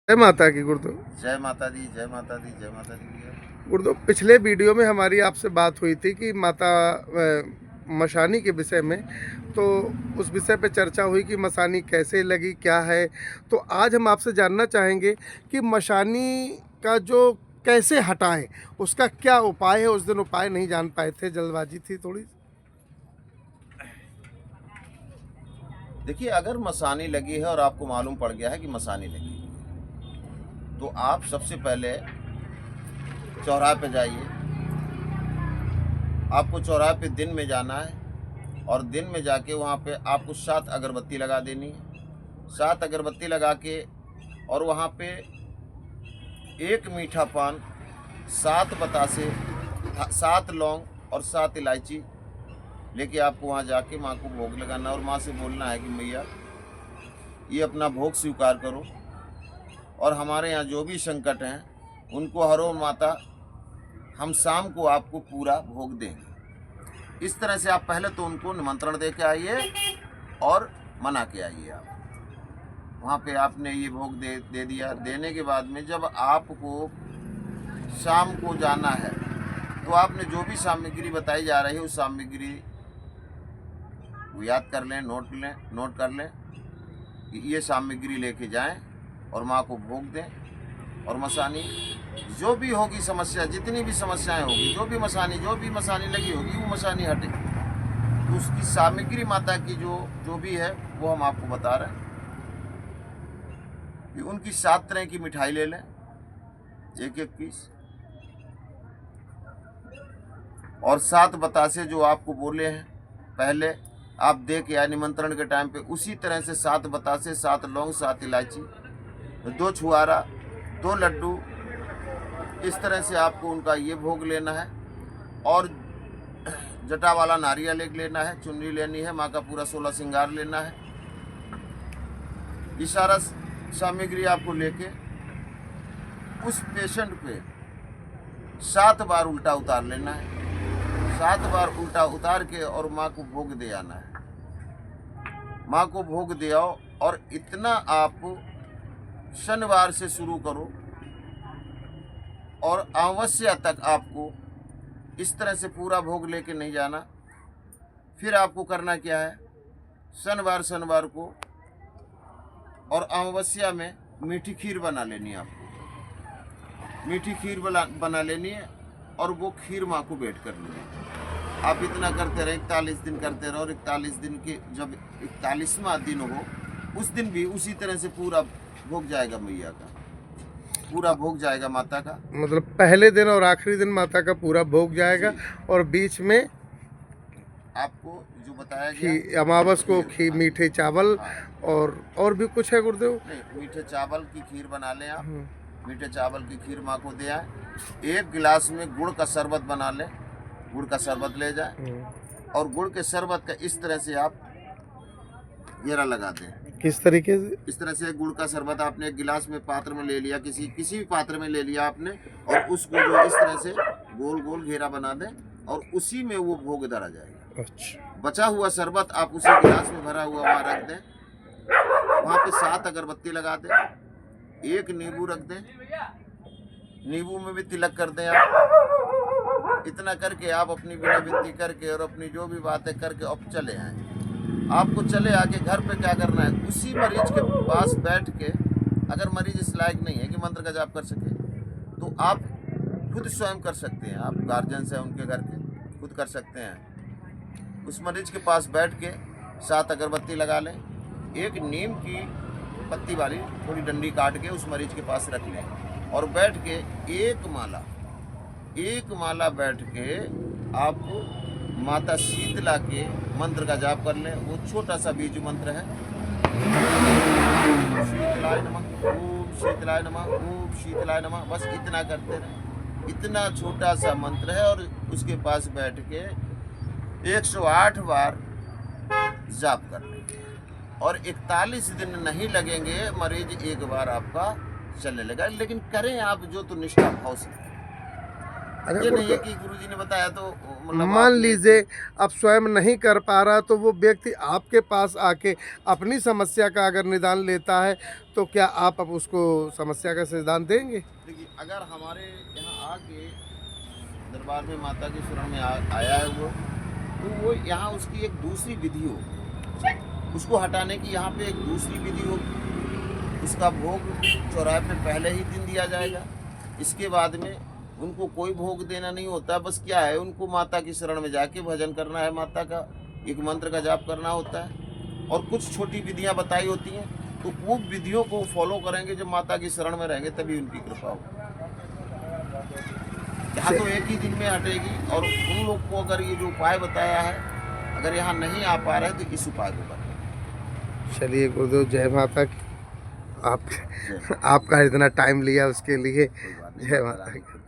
जय माता की गुरुदेव। जय माता दी, जय माता दी, जय माता दी भैया। गुरुदेव, पिछले वीडियो में हमारी आपसे बात हुई थी कि माता मशानी के विषय में, तो उस विषय पे चर्चा हुई कि मशानी कैसे लगी, क्या है। तो आज हम आपसे जानना चाहेंगे कि मशानी का जो कैसे हटाएं, उसका क्या उपाय है। उस दिन उपाय नहीं जान पाए थे, जल्दबाजी थी थोड़ी। देखिए, अगर मसानी लगी है और आपको मालूम पड़ गया है कि मसानी लगी है, तो आप सबसे पहले चौराहे पे जाइए। आपको चौराहे पे दिन में जाना है और दिन में जाके वहाँ पे आपको 7 अगरबत्ती लगा देनी है। 7 अगरबत्ती लगा के और वहाँ पे 1 मीठा पान, 7 बतासे, 7 लौंग और 7 इलायची लेके आपको वहाँ जाके माँ को भोग लगाना और माँ से बोलना है कि मैया ये अपना भोग स्वीकार करो और हमारे यहाँ जो भी संकट हैं उनको हरो माता, हम शाम को आपको पूरा भोग देंगे। इस तरह से आप पहले तो उनको निमंत्रण दे के आइए और मना के आइए। आप वहाँ पे आपने ये भोग दे दिया। देने के बाद में जब आपको शाम को जाना है तो आपने जो भी सामग्री बताई जा रही है उस सामग्री वो याद कर लें, नोट कर लें कि ये सामग्री लेके जाएं और माँ को भोग दें। और मसानी जो भी होगी समस्या, जितनी भी समस्याएं होगी, जो भी मसानी लगी होगी वो मसानी हटे। तो उसकी सामग्री माता की जो भी है वो हम आपको बता रहे हैं कि उनकी 7 तरह की मिठाई ले लें, 1-1 पीस, और 7 बतासे जो आपको बोले हैं पहले आप दे के आए निमंत्रण के टाइम पे, उसी तरह से 7 बतासे, 7 लौंग, 7 इलायची, 2 छुआरा, 2 लड्डू, इस तरह से आपको उनका ये भोग लेना है। और जटा वाला नारियल एक लेना है, चुनरी लेनी है, माँ का पूरा 16 श्रृंगार लेना है। ये सारा सामग्री आपको लेके उस पेशेंट पे 7 बार उल्टा उतार लेना है। 7 बार उल्टा उतार के और माँ को भोग दे आना है। माँ को भोग दे आओ और इतना आप शनिवार से शुरू करो और अमावस्या तक आपको इस तरह से पूरा भोग लेके नहीं जाना। फिर आपको करना क्या है, शनिवार को और अमावस्या में मीठी खीर बना लेनी है। आपको मीठी खीर बना लेनी है और वो खीर माँ को भेंट करनी है। आप इतना करते रहे, 41 दिन करते रहो और 41 दिन के जब 41वां दिन हो उस दिन भी उसी तरह से पूरा भोग जाएगा मैया का, पूरा भोग जाएगा माता का। मतलब पहले दिन और आखिरी दिन माता का पूरा भोग जाएगा और बीच में आपको जो बताया गया अमावस को मीठे चावल। हाँ। और भी कुछ है गुरुदेव? नहीं, मीठे चावल की खीर बना लें आप। मीठे चावल की खीर माँ को दे आए। 1 गिलास में गुड़ का शरबत बना लें, गुड़ का शरबत ले जाए और गुड़ के शरबत का इस तरह से आप घेरा लगा दें। किस तरीके से? इस तरह से गुड़ का शरबत आपने 1 गिलास में पात्र में ले लिया, किसी भी पात्र में ले लिया आपने, और उसको जो इस तरह से गोल गोल घेरा बना दें और उसी में वो भोग धरा जाएगा। अच्छा। बचा हुआ शरबत आप उसी गिलास में भरा हुआ वहाँ रख दें। वहाँ पे 7 अगरबत्ती लगा दें, 1 नींबू रख दें, नींबू में भी तिलक कर दें आप। इतना करके आप अपनी बिना विनती करके और अपनी जो भी बातें करके अब चले आए। आपको चले आके घर पे क्या करना है, उसी मरीज के पास बैठ के, अगर मरीज इस लायक नहीं है कि मंत्र का जाप कर सके तो आप खुद स्वयं कर सकते हैं। आप गार्जियन से उनके घर के खुद कर सकते हैं। उस मरीज के पास बैठ के 7 अगरबत्ती लगा लें, 1 नीम की पत्ती वाली थोड़ी डंडी काट के उस मरीज के पास रख लें और बैठ के 1 माला बैठ के आप माता शीतला के मंत्र का जाप कर लें। वो छोटा सा बीज मंत्र है, शीतलाय नमः, ओम शीतलाय नमः, ओम शीतलाय नमः। बस इतना करते रहें। इतना छोटा सा मंत्र है और उसके पास बैठ के 108 बार जाप कर लेंगे और 41 दिन नहीं लगेंगे, मरीज 1 बार आपका चलने लगा। लेकिन करें आप जो तो निष्ठा भाव से। अच्छा, ये नहीं है कि गुरुजी ने बताया तो मतलब मान आपने- लीजिए अब स्वयं नहीं कर पा रहा तो वो व्यक्ति आपके पास आके अपनी समस्या का अगर निदान लेता है तो क्या आप अब उसको समस्या का समाधान देंगे? देखिए, अगर हमारे यहाँ आके दरबार में माता की शरण में आया है वो, तो वो यहाँ उसकी एक दूसरी विधि होगी, उसको हटाने की यहाँ पे एक दूसरी विधि होगी। उसका भोग चौराहे पे पहले ही दिन दिया जाएगा। इसके बाद में उनको कोई भोग देना नहीं होता, बस क्या है, उनको माता की शरण में जाके भजन करना है, माता का एक मंत्र का जाप करना होता है और कुछ छोटी विधियाँ बताई होती हैं। तो वो विधियों को फॉलो करेंगे, जब माता की शरण में रहेंगे तभी उनकी कृपा होगी। यहाँ तो एक ही दिन में हटेगी। और उन लोग को अगर ये जो उपाय बताया है, अगर यहाँ नहीं आ पा रहे तो इस उपाय को करें। चलिए गुरुदेव, जय माता की। आप जय आपका इतना टाइम लिया उसके लिए कोई बात नहीं, जय माता माता रानी की।